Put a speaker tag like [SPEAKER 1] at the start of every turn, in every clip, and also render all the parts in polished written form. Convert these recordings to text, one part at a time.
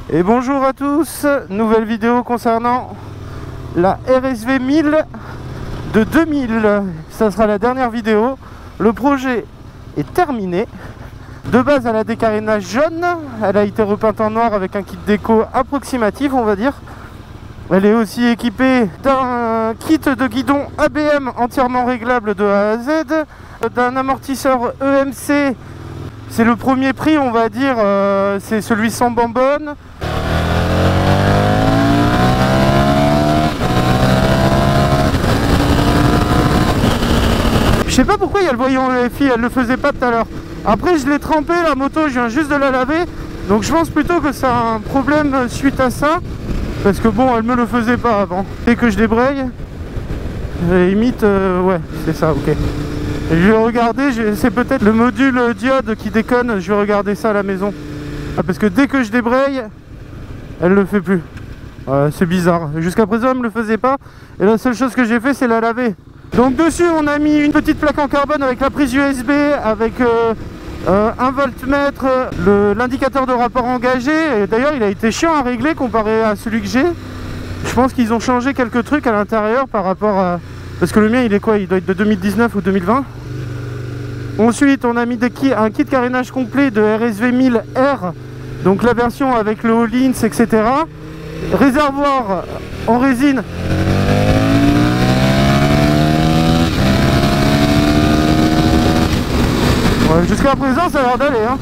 [SPEAKER 1] Et bonjour à tous, nouvelle vidéo concernant la RSV 1000 de 2000. Ça sera la dernière vidéo. Le projet est terminé. De base, elle a des carénages jaunes. Elle a été repeinte en noir avec un kit déco approximatif, on va dire. Elle est aussi équipée d'un kit de guidon ABM entièrement réglable de A à Z, d'un amortisseur EMC. C'est le premier prix, on va dire, c'est celui sans bonbonne. Je sais pas pourquoi il y a le voyant EFI, elle le faisait pas tout à l'heure. Après je l'ai trempé, la moto, je viens juste de la laver. Donc je pense plutôt que c'est un problème suite à ça. Parce que bon, elle me le faisait pas avant. Dès que je débraye, limite, ouais, c'est ça, ok. Et je vais regarder, c'est peut-être le module diode qui déconne, je vais regarder ça à la maison. Ah, parce que dès que je débraye, elle le fait plus. C'est bizarre. Jusqu'à présent, elle me le faisait pas. Et la seule chose que j'ai fait, c'est la laver. Donc dessus, on a mis une petite plaque en carbone avec la prise USB, avec un voltmètre, l'indicateur de rapport engagé. Et d'ailleurs, il a été chiant à régler comparé à celui que j'ai. Je pense qu'ils ont changé quelques trucs à l'intérieur par rapport à... Parce que le mien, il est quoi? Il doit être de 2019 ou 2020. Ensuite, on a mis un kit carénage complet de RSV 1000R. Donc la version avec le Hollins, etc. Réservoir en résine. Ouais, jusqu'à présent, ça a l'air d'aller, hein.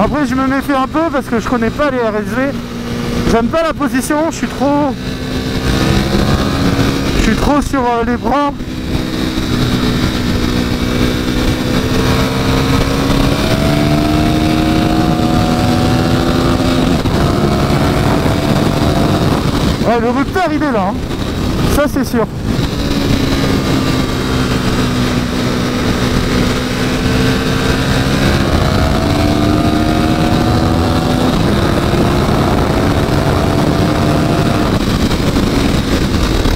[SPEAKER 1] Après je me méfie un peu parce que je connais pas les RSV. J'aime pas la position, je suis trop sur les bras. Ouais, le rupteur il est là, hein. Ça c'est sûr.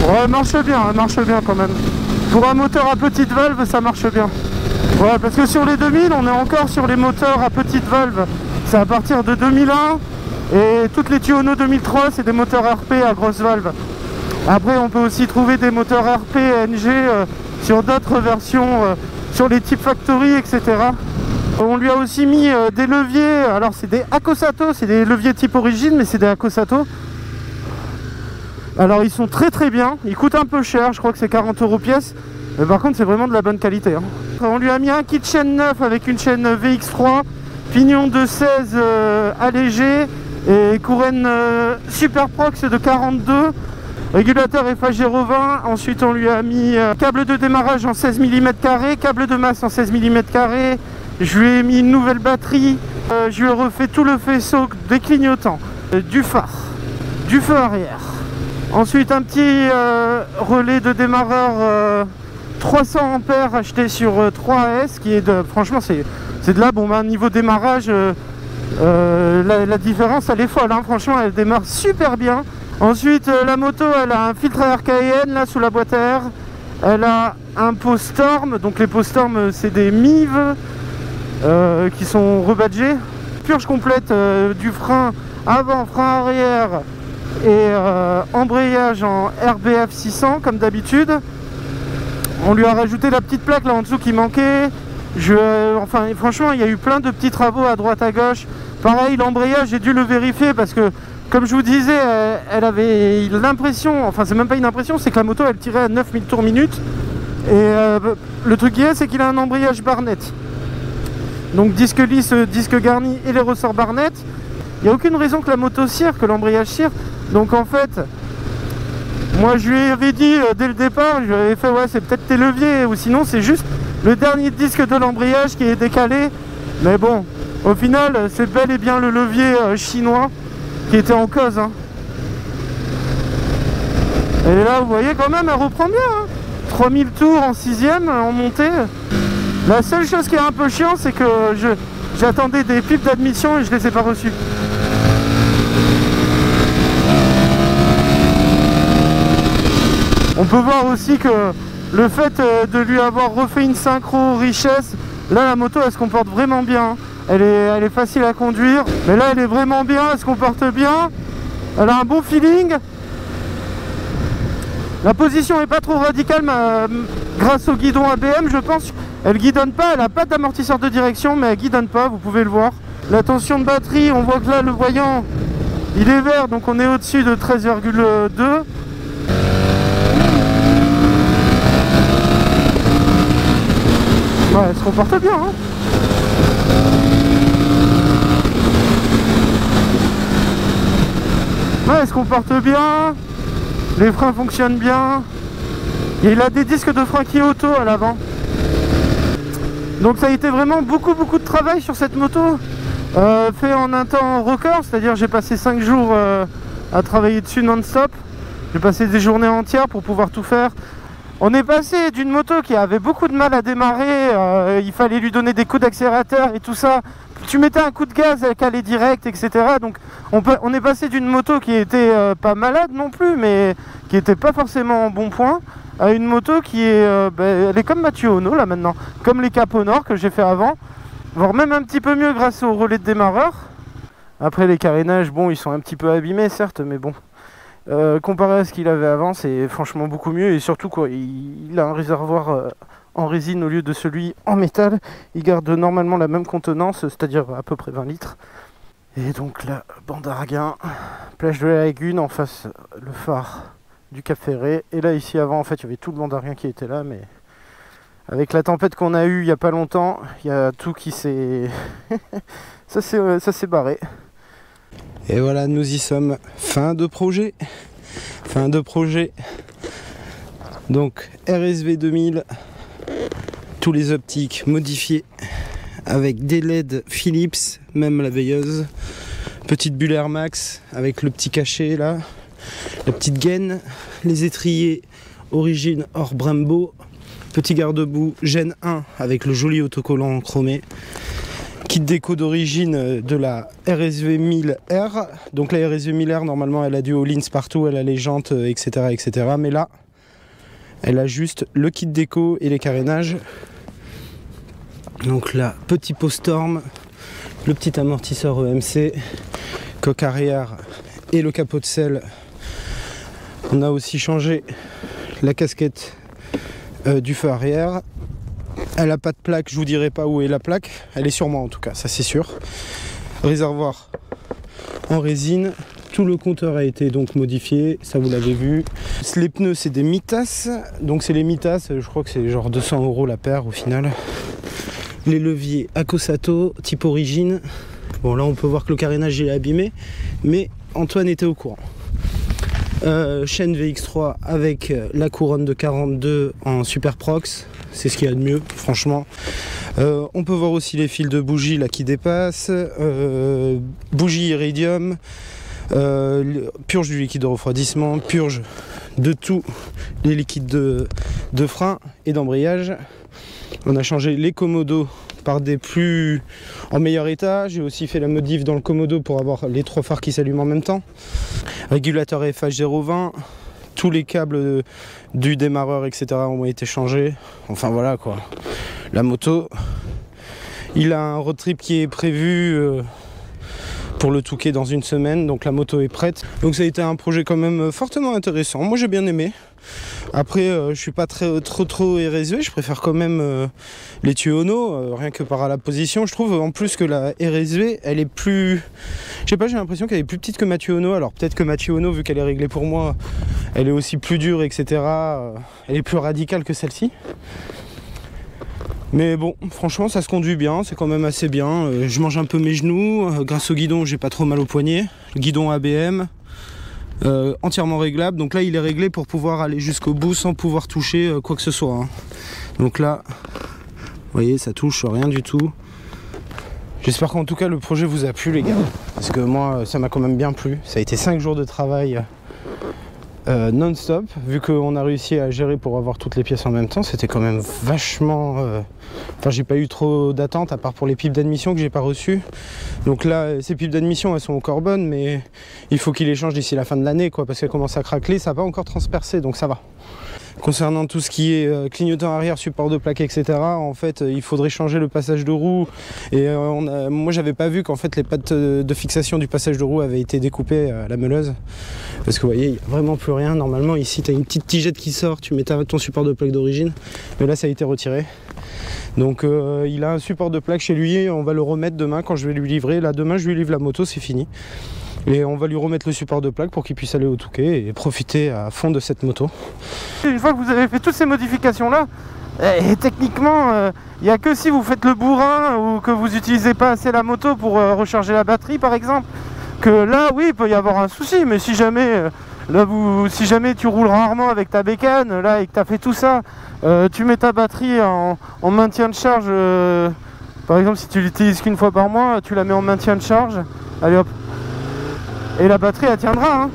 [SPEAKER 1] Ouais, elle marche bien quand même. Pour un moteur à petite valve, ça marche bien. Ouais, parce que sur les 2000, on est encore sur les moteurs à petite valve. C'est à partir de 2001. Et toutes les Tuono 2003, c'est des moteurs RP à grosse valve. Après, on peut aussi trouver des moteurs RP NG sur d'autres versions, sur les types Factory, etc. On lui a aussi mis des leviers. Alors, c'est des Akosato, c'est des leviers type origine, mais c'est des Akosato. Alors ils sont très bien, ils coûtent un peu cher, je crois que c'est 40 € pièce, mais par contre c'est vraiment de la bonne qualité, hein. On lui a mis un kit chaîne neuf avec une chaîne VX3, pignon de 16 allégé et couronne Super Prox de 42, régulateur FH020. Ensuite on lui a mis câble de démarrage en 16 mm carré, câble de masse en 16 mm carré. Je lui ai mis une nouvelle batterie, je lui ai refait tout le faisceau des clignotants, du phare, du feu arrière. Ensuite un petit relais de démarreur 300 ampères acheté sur 3AS qui est de, franchement c'est de la bombe, hein. Niveau démarrage la différence elle est folle, hein. Franchement elle démarre super bien. Ensuite la moto elle a un filtre à air KN là sous la boîte à air. Elle a un pot Storm, donc les pots Storm c'est des MIV qui sont rebadgés. Purge complète du frein avant, frein arrière et embrayage en RBF 600 comme d'habitude. On lui a rajouté la petite plaque là en dessous qui manquait. Enfin franchement il y a eu plein de petits travaux à droite à gauche. Pareil, l'embrayage j'ai dû le vérifier parce que comme je vous disais elle avait l'impression, enfin c'est même pas une impression, c'est que la moto elle tirait à 9000 tours minute. Et le truc qui est, c'est qu'il a un embrayage Barnett. Donc disque lisse, disque garni et les ressorts Barnett. Il n'y a aucune raison que la moto cire, que l'embrayage cire. Donc en fait, moi je lui avais dit dès le départ, je lui avais fait ouais c'est peut-être tes leviers ou sinon c'est juste le dernier disque de l'embrayage qui est décalé. Mais bon, au final c'est bel et bien le levier chinois qui était en cause, hein. Et là vous voyez quand même elle reprend bien, hein. 3000 tours en 6ème en montée. La seule chose qui est un peu chiant c'est que j'attendais des pipes d'admission et je les ai pas reçues. On peut voir aussi que le fait de lui avoir refait une synchro richesse, là la moto elle se comporte vraiment bien. Elle est facile à conduire, mais là elle est vraiment bien, elle se comporte bien. Elle a un bon feeling. La position est pas trop radicale, mais grâce au guidon ABM, je pense. Elle guidonne pas, elle a pas d'amortisseur de direction, mais elle guidonne pas, vous pouvez le voir. La tension de batterie, on voit que là le voyant, il est vert, donc on est au-dessus de 13,2. Ouais, elle se comporte bien, hein. Ouais, elle se comporte bien. Les freins fonctionnent bien. Et il a des disques de frein qui est auto à l'avant. Donc ça a été vraiment beaucoup de travail sur cette moto. Fait en un temps record, c'est-à-dire j'ai passé 5 jours à travailler dessus non-stop. J'ai passé des journées entières pour pouvoir tout faire. On est passé d'une moto qui avait beaucoup de mal à démarrer, il fallait lui donner des coups d'accélérateur et tout ça. Tu mettais un coup de gaz, elle calait direct, etc. Donc on est passé d'une moto qui était pas malade non plus, mais qui était pas forcément en bon point, à une moto qui est, elle est comme Mathieu Ono là maintenant, comme les Cap au Nord que j'ai fait avant, voire même un petit peu mieux grâce au relais de démarreur. Après les carénages, bon, ils sont un petit peu abîmés certes, mais bon. Comparé à ce qu'il avait avant, c'est franchement beaucoup mieux, et surtout quoi, il a un réservoir en résine au lieu de celui en métal. Il garde normalement la même contenance, c'est-à-dire à peu près 20 litres. Et donc là, Banc d'Arguin, plage de la Lagune, en face le phare du Cap Ferré. Et là ici avant, en fait, il y avait tout le Banc d'Arguin qui était là, mais avec la tempête qu'on a eue il n'y a pas longtemps, il y a tout qui s'est... ça s'est barré.
[SPEAKER 2] Et voilà, nous y sommes. Fin de projet. Donc RSV 2000, tous les optiques modifiés avec des LED Philips, même la veilleuse. Petite bulle Air Max avec le petit cachet là, la petite gaine, les étriers origine hors Brembo, petit garde-boue Gen 1 avec le joli autocollant chromé. Kit déco d'origine de la RSV 1000R. Donc la RSV 1000R, normalement, elle a du All-ins partout, elle a les jantes, etc., etc. Mais là, elle a juste le kit déco et les carénages. Donc là, petit pot Storm, le petit amortisseur EMC, coque arrière et le capot de selle. On a aussi changé la casquette du feu arrière. Elle n'a pas de plaque, je vous dirai pas où est la plaque. Elle est sur moi en tout cas, ça c'est sûr. Réservoir en résine. Tout le compteur a été donc modifié, ça vous l'avez vu. Les pneus c'est des Mitas. Donc c'est les Mitas, je crois que c'est genre 200 € la paire au final. Les leviers Akosato, type origine. Bon là on peut voir que le carénage est abîmé, mais Antoine était au courant. Chaîne VX3 avec la couronne de 42 en Super Prox. C'est ce qu'il y a de mieux, franchement. On peut voir aussi les fils de bougie là qui dépassent, bougie iridium, purge du liquide de refroidissement, purge de tous les liquides de frein et d'embrayage. On a changé les commodos par des plus en meilleur état. J'ai aussi fait la modif dans le commodo pour avoir les 3 phares qui s'allument en même temps. Régulateur FH 020. Tous les câbles du démarreur, etc. ont été changés. Enfin voilà quoi. La moto, il a un road trip qui est prévu pour le Touquet dans une semaine. Donc la moto est prête. Donc ça a été un projet quand même fortement intéressant. Moi j'ai bien aimé. Après je suis pas trop RSV. Je préfère quand même les Tuono, rien que par la position. Je trouve en plus que la RSV elle est plus... Je sais pas, j'ai l'impression qu'elle est plus petite que ma Tuono. Alors peut-être que ma Tuono, vu qu'elle est réglée pour moi, elle est aussi plus dure, etc. Elle est plus radicale que celle-ci. Mais bon, franchement ça se conduit bien, c'est quand même assez bien. Je mange un peu mes genoux, grâce au guidon j'ai pas trop mal au poignet. Le guidon ABM, entièrement réglable. Donc là il est réglé pour pouvoir aller jusqu'au bout sans pouvoir toucher quoi que ce soit, hein. Donc là, vous voyez, ça touche rien du tout. J'espère qu'en tout cas le projet vous a plu les gars. Parce que moi ça m'a quand même bien plu. Ça a été 5 jours de travail non-stop. Vu qu'on a réussi à gérer pour avoir toutes les pièces en même temps, c'était quand même vachement... Enfin j'ai pas eu trop d'attente à part pour les pipes d'admission que j'ai pas reçues. Donc là ces pipes d'admission elles sont encore bonnes, mais il faut qu'il les change d'ici la fin de l'année quoi, parce qu'elles commencent à craquer, ça n'a pas encore transpercé donc ça va. concernant tout ce qui est clignotant arrière, support de plaque, etc. En fait, il faudrait changer le passage de roue. Et moi, j'avais pas vu qu'en fait les pattes de fixation du passage de roue avaient été découpées à la meuleuse. Parce que vous voyez, il n'y a vraiment plus rien. Normalement, ici, tu as une petite tigette qui sort, tu mets ton support de plaque d'origine. Mais là, ça a été retiré. Donc, il a un support de plaque chez lui. On va le remettre demain quand je vais lui livrer. Là, demain, je lui livre la moto, c'est fini. Et on va lui remettre le support de plaque pour qu'il puisse aller au Touquet et profiter à fond de cette moto.
[SPEAKER 1] Une fois que vous avez fait toutes ces modifications-là, et techniquement, il n'y a que si vous faites le bourrin ou que vous n'utilisez pas assez la moto pour recharger la batterie par exemple, que là oui il peut y avoir un souci. Mais si jamais, si jamais tu roules rarement avec ta bécane là, et que tu as fait tout ça, tu mets ta batterie en maintien de charge, par exemple si tu l'utilises qu'une fois par mois, tu la mets en maintien de charge, allez hop, et la batterie elle tiendra hein.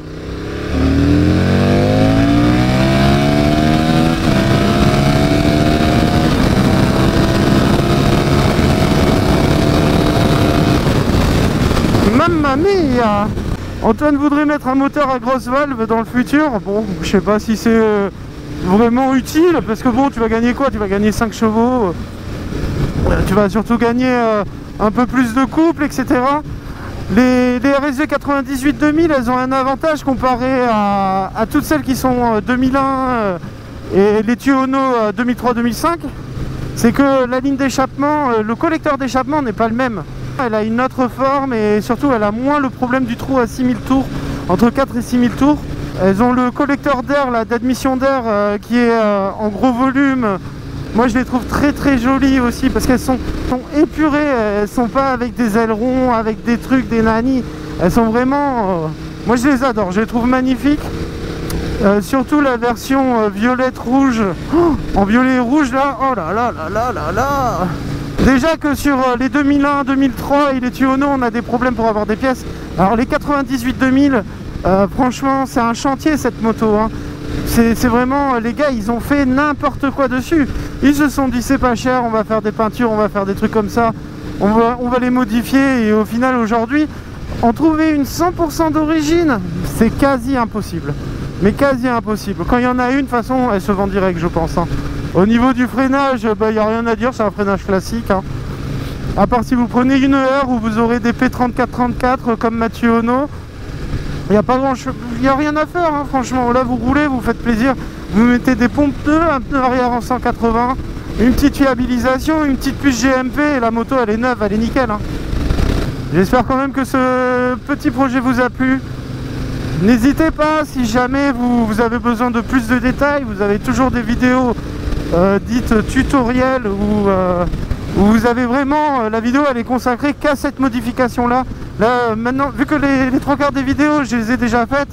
[SPEAKER 1] Mamma mia! Antoine voudrait mettre un moteur à grosse valve dans le futur. Bon, je sais pas si c'est vraiment utile, parce que bon, tu vas gagner quoi? Tu vas gagner 5 chevaux, tu vas surtout gagner un peu plus de couple, etc. Les RSV 98-2000, elles ont un avantage comparé à toutes celles qui sont 2001 et les Tuono 2003-2005, c'est que la ligne d'échappement, le collecteur d'échappement n'est pas le même. Elle a une autre forme et surtout elle a moins le problème du trou à 6000 tours, entre 4 et 6000 tours. Elles ont le collecteur d'air, d'admission d'air qui est en gros volume. Moi je les trouve très très jolies aussi parce qu'elles sont épurées, elles sont pas avec des ailerons, avec des trucs, des nannies. Elles sont vraiment... moi je les adore, je les trouve magnifiques. Surtout la version violette rouge. Oh, en violet et rouge là, oh là là là là là là. Déjà que sur les 2001, 2003 et les Tuono, on a des problèmes pour avoir des pièces. Alors les 98-2000, franchement, c'est un chantier cette moto. Hein. C'est vraiment, les gars, ils ont fait n'importe quoi dessus. Ils se sont dit, c'est pas cher, on va faire des peintures, on va faire des trucs comme ça. On va les modifier et au final, aujourd'hui, en trouver une 100% d'origine, c'est quasi impossible. Mais quasi impossible. Quand il y en a une, de toute façon, elle se vend direct, je pense. Hein. Au niveau du freinage, il n'y a rien à dire, c'est un freinage classique. Hein. À part si vous prenez une heure où vous aurez des P34-34 comme Mathieu Ono, il n'y a pas grand chose, il n'y a rien à faire, hein, franchement. Là, vous roulez, vous faites plaisir, vous mettez des pompes pneus, un pneu arrière en 180, une petite fiabilisation, une petite puce GMP, et la moto, elle est neuve, elle est nickel. Hein. J'espère quand même que ce petit projet vous a plu. N'hésitez pas, si jamais vous avez besoin de plus de détails, vous avez toujours des vidéos dites tutoriel où vous avez vraiment la vidéo elle est consacrée qu'à cette modification là. Là maintenant, vu que les trois quarts des vidéos je les ai déjà faites,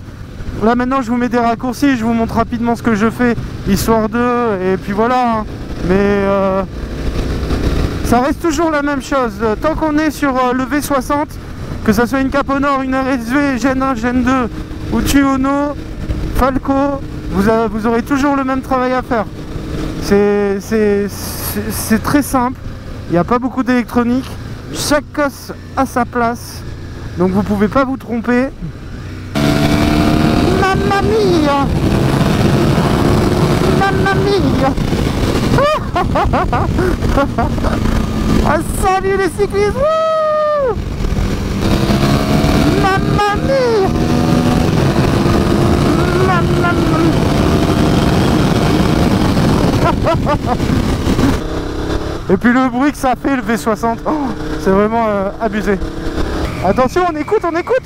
[SPEAKER 1] là maintenant je vous mets des raccourcis, je vous montre rapidement ce que je fais histoire de, et puis voilà. Hein. Mais ça reste toujours la même chose tant qu'on est sur le V60, que ça soit une Capo Nord, une RSV, Gen 1, Gen 2 ou Tuono, Falco, vous aurez toujours le même travail à faire. C'est très simple, il n'y a pas beaucoup d'électronique, chaque cosse a sa place, donc vous pouvez pas vous tromper. Mamma mia! Mamma mia! Ah, salut les cyclistes! Wouh! Mamma mia! Mamma mia! Et puis le bruit que ça fait le V60, oh, c'est vraiment abusé. Attention, on écoute, on écoute.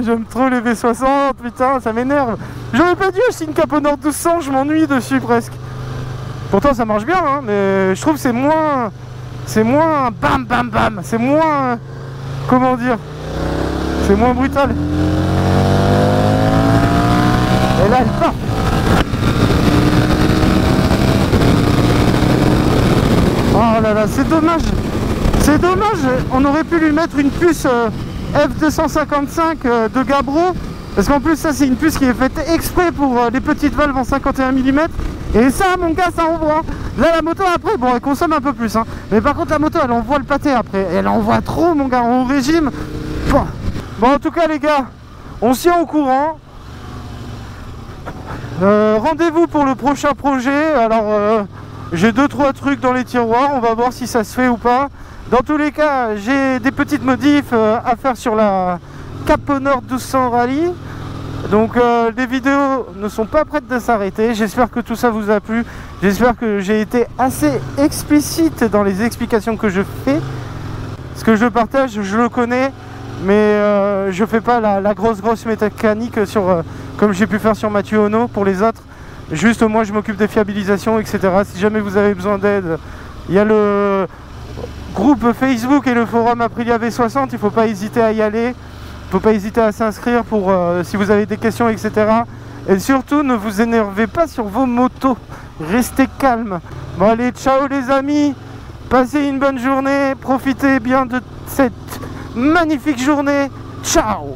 [SPEAKER 1] J'aime trop les V60, putain, ça m'énerve. J'aurais pas dû acheter une Capo Nord 1200, je m'ennuie dessus presque. Pourtant ça marche bien, hein, mais je trouve que c'est moins bam bam bam, c'est moins... comment dire, c'est moins brutal. Et là elle part. Oh là là, c'est dommage. C'est dommage, on aurait pu lui mettre une puce F255 de Gabro. Parce qu'en plus ça c'est une puce qui est faite exprès pour les petites valves en 51 mm. Et ça mon gars ça envoie. Là la moto après, bon elle consomme un peu plus hein. Mais par contre la moto elle envoie le pâté après. Elle envoie trop mon gars, au régime. Bon en tout cas les gars, on se tient au courant. Rendez-vous pour le prochain projet. Alors j'ai 2-3 trucs dans les tiroirs, on va voir si ça se fait ou pas. Dans tous les cas, j'ai des petites modifs à faire sur la Cap au Nord 1200 Rally. Donc les vidéos ne sont pas prêtes de s'arrêter. J'espère que tout ça vous a plu. J'espère que j'ai été assez explicite dans les explications que je fais. Ce que je partage, je le connais. Mais je fais pas la grosse mécanique sur, comme j'ai pu faire sur Mathieu Ono pour les autres. Juste moi je m'occupe des fiabilisations, etc. Si jamais vous avez besoin d'aide, il y a le groupe Facebook et le forum Aprilia V60. Il ne faut pas hésiter à y aller. Il ne faut pas hésiter à s'inscrire pour si vous avez des questions, etc. Et surtout ne vous énervez pas sur vos motos. Restez calme. Bon allez, ciao les amis. Passez une bonne journée. Profitez bien de cette magnifique journée. Ciao.